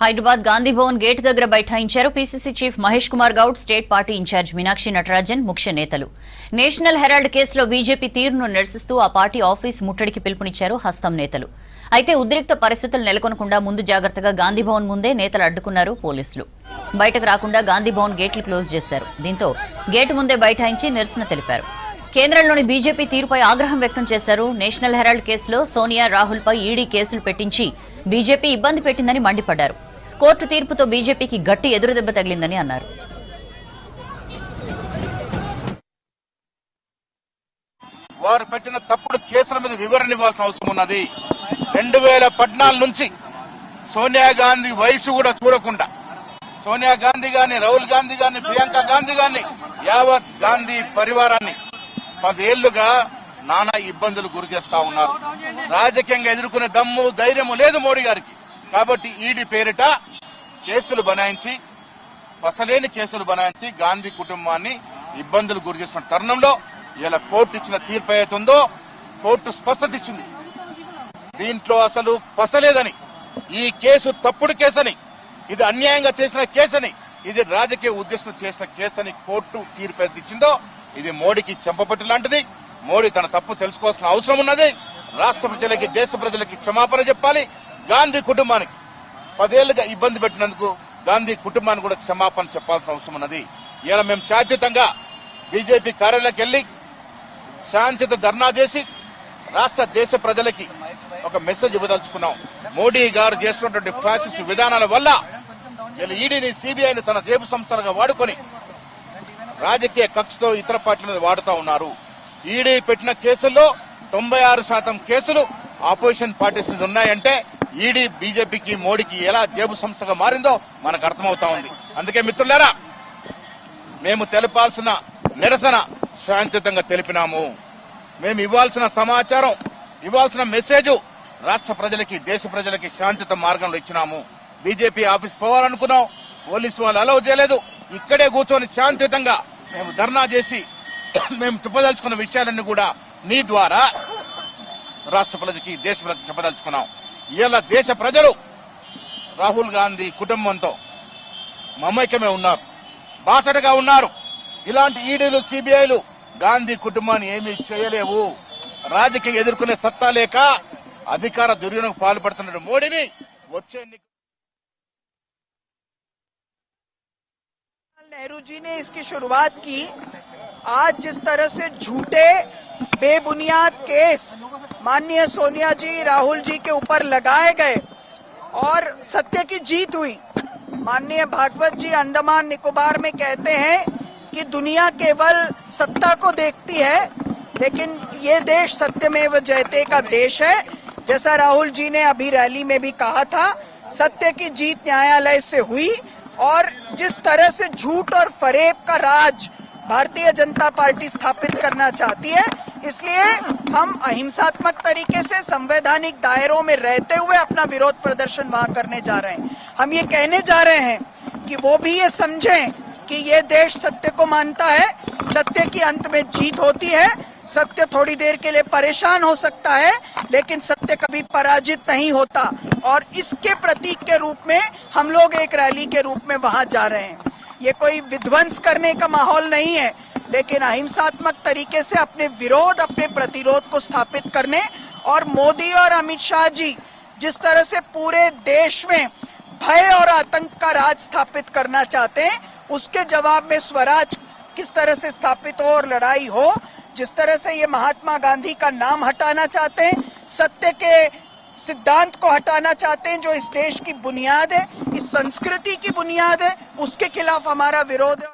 Hyderabad Gandhi Bhavan gate దగ్గర బైఠాయించారు PCC chief Mahesh Kumar Goud, state party in-charge Meenakshi Natarajan ముఖ్య నేతలు. నేషనల్ హెరాల్డ్ కేసులో బీజేపీ తీరును నిరసిస్తూ ఆ పార్టీ ఆఫీస్ ముట్టడికి పిలుపునిచ్చారు హస్తం నేతలు. అయితే ఉద్రిక్త పరిస్థితులు నెలకొనకుండా ముందు జాగ్రత్తగా గాంధీ భవన్ ముందే నేతలు అడ్డుకున్నారు పోలీసులు. బయటకు రాకుండా గాంధీ భవన్ గేట్లు క్లోజ్ చేశారు. దీంతో గేటు ముందే బైఠాయించి నిరసన తెలిపారు. కేంద్రంలోని బీజేపీ తీరుపై ఆగ్రహం వ్యక్తం చేశారు. నేషనల్ హెరాల్డ్ కేసులో సోనియా, రాహుల్ పై ఈడీ కేసులు పెట్టించి బీజేపీ ఇబ్బంది పెట్టిందని మండిపడ్డారు. కోర్టు తీర్పుతో బీజేపీకి గట్టి ఎదురుదెబ్బ తగిలిందని అన్నారు. వారు పెట్టిన తప్పుడు కేసుల మీద వివరణ ఇవ్వాల్సిన అవసరం ఉన్నది. 2014 నుంచి సోనియా గాంధీ వయసు కూడా చూడకుండా సోనియా గాంధీ గాని, రాహుల్ గాంధీ గాని, ప్రియాంక గాంధీ గాని, యావత్ గాంధీ పరివారాన్ని 10 ఏళ్లుగా నానా ఇబ్బందులు గురి చేస్తా ఉన్నారు. రాజకీయంగా ఎదుర్కొనే దమ్ము, ధైర్యము లేదు మోడీ గారికి. కాబట్టి ఈడీ పేరిట కేసులు బనాయించి, పసలేని కేసులు బనాయించి గాంధీ కుటుంబాన్ని ఇబ్బందులు గురి చేసిన తరుణంలో ఇలా కోర్టు ఇచ్చిన తీర్పు ఏతుందో కోర్టు స్పష్టత ఇచ్చింది. దీంట్లో అసలు పసలేదని, ఈ కేసు తప్పుడు కేసని, ఇది అన్యాయంగా చేసిన కేసని, ఇది రాజకీయ ఉద్దేశంతో చేసిన కేసని కోర్టు తీర్పు ఏది ఇచ్చిందో ఇది మోడీకి చెంపపెట్టు లాంటిది. మోడీ తన తప్పు తెలుసుకోవాల్సిన అవసరం ఉన్నది. రాష్ట్ర ప్రజలకి, దేశ ప్రజలకి క్షమాపణ చెప్పాలి. గాంధీ కుటుంబానికి 10 ఏళ్లుగా ఇబ్బంది పెట్టినందుకు గాంధీ కుటుంబానికి కూడా క్షమాపణ చెప్పాల్సిన అవసరం ఉన్నది. ఇలా మేము శాంతియుతంగా బీజేపీ కార్యాలయానికి వెళ్లి శాంతియుత ధర్నా చేసి రాష్ట్ర, దేశ ప్రజలకి ఒక మెసేజ్ ఇవ్వదలుచుకున్నాం. మోడీ గారు చేస్తున్నటువంటి ఫ్యాసిస్ట్ విధానాల వల్ల ఈడీని, సిబిఐని తన జేబు సంస్థలుగా వాడుకొని రాజకీయ కక్షతో ఇతర పార్టీల మీద వాడుతూ ఉన్నారు. ఈడీ పెట్టిన కేసుల్లో 96% కేసులు ఆపోజిషన్ పార్టీస్ మీద ఉన్నాయంటే ఈడీ బీజేపీకి, మోడీకి ఎలా జేబు సంస్థగా మారిందో మనకు అర్థమవుతా ఉంది. అందుకే మిత్రులారా, మేము తెలపాల్సిన నిరసన శాంతియుతంగా తెలిపినాము. మేము ఇవ్వాల్సిన సమాచారం, ఇవ్వాల్సిన మెసేజ్ రాష్ట్ర ప్రజలకి, దేశ ప్రజలకి శాంతియుత మార్గంలో ఇచ్చినాము. బీజేపీ ఆఫీస్ పోవాలనుకున్నాం, పోలీసు వాళ్ళు అలౌ చేయలేదు. ఇక్కడే కూర్చొని శాంతియుతంగా మేము ధర్నా చేసి మేము చెప్పదలుచుకున్న విషయాలన్నీ కూడా నీ ద్వారా రాష్ట్ర ప్రజలకి, దేశ ప్రజలకు చెప్పదలుచుకున్నాం. ఇలా దేశ ప్రజలు రాహుల్ గాంధీ కుటుంబంతో మమైక్యమే ఉన్నారు, బాసటగా ఉన్నారు. ఇలాంటి ఈడీలు, సిబిఐలు గాంధీ కుటుంబాన్ని ఏమీ చేయలేవు. రాజకీయ ఎదుర్కొనే సత్తా లేక అధికార దుర్వినియోగం పాల్పడుతున్న మోడీని వచ్చే नेहरू जी ने इसकी शुरुआत की। आज जिस तरह से झूठे बेबुनियाद केस माननीय सोनिया जी, राहुल जी के ऊपर लगाए गए और सत्य की जीत हुई। माननीय भागवत जी अंडमान निकोबार में कहते हैं कि दुनिया केवल सत्ता को देखती है, लेकिन ये देश सत्यमेव जयते का देश है। जैसा राहुल जी ने अभी रैली में भी कहा था, सत्य की जीत न्यायालय से हुई और जिस तरह से झूठ और फरेब का राज भारतीय जनता पार्टी स्थापित करना चाहती है, इसलिए हम अहिंसात्मक तरीके से संवैधानिक दायरों में रहते हुए अपना विरोध प्रदर्शन वहां करने जा रहे हैं। हम ये कहने जा रहे हैं कि वो भी ये समझें कि ये देश सत्य को मानता है, सत्य की अंत में जीत होती है। सत्य थोड़ी देर के लिए परेशान हो सकता है, लेकिन सत्य कभी पराजित नहीं होता। और इसके प्रतीक के रूप में हम लोग एक रैली के रूप में वहां जा रहे हैं। ये कोई विध्वंस करने का माहौल नहीं है, लेकिन अहिंसात्मक तरीके से अपने विरोध, अपने प्रतिरोध को स्थापित करने, और मोदी और अमित शाह जी जिस तरह से पूरे देश में भय और आतंक का राज स्थापित करना चाहते हैं, उसके जवाब में स्वराज किस तरह से स्थापित हो और लड़ाई हो। जिस तरह से ये महात्मा गांधी का नाम हटाना चाहते हैं, सत्य के सिद्धांत को हटाना चाहते हैं, जो इस देश की बुनियाद है, इस संस्कृति की बुनियाद है, उसके खिलाफ हमारा विरोध है।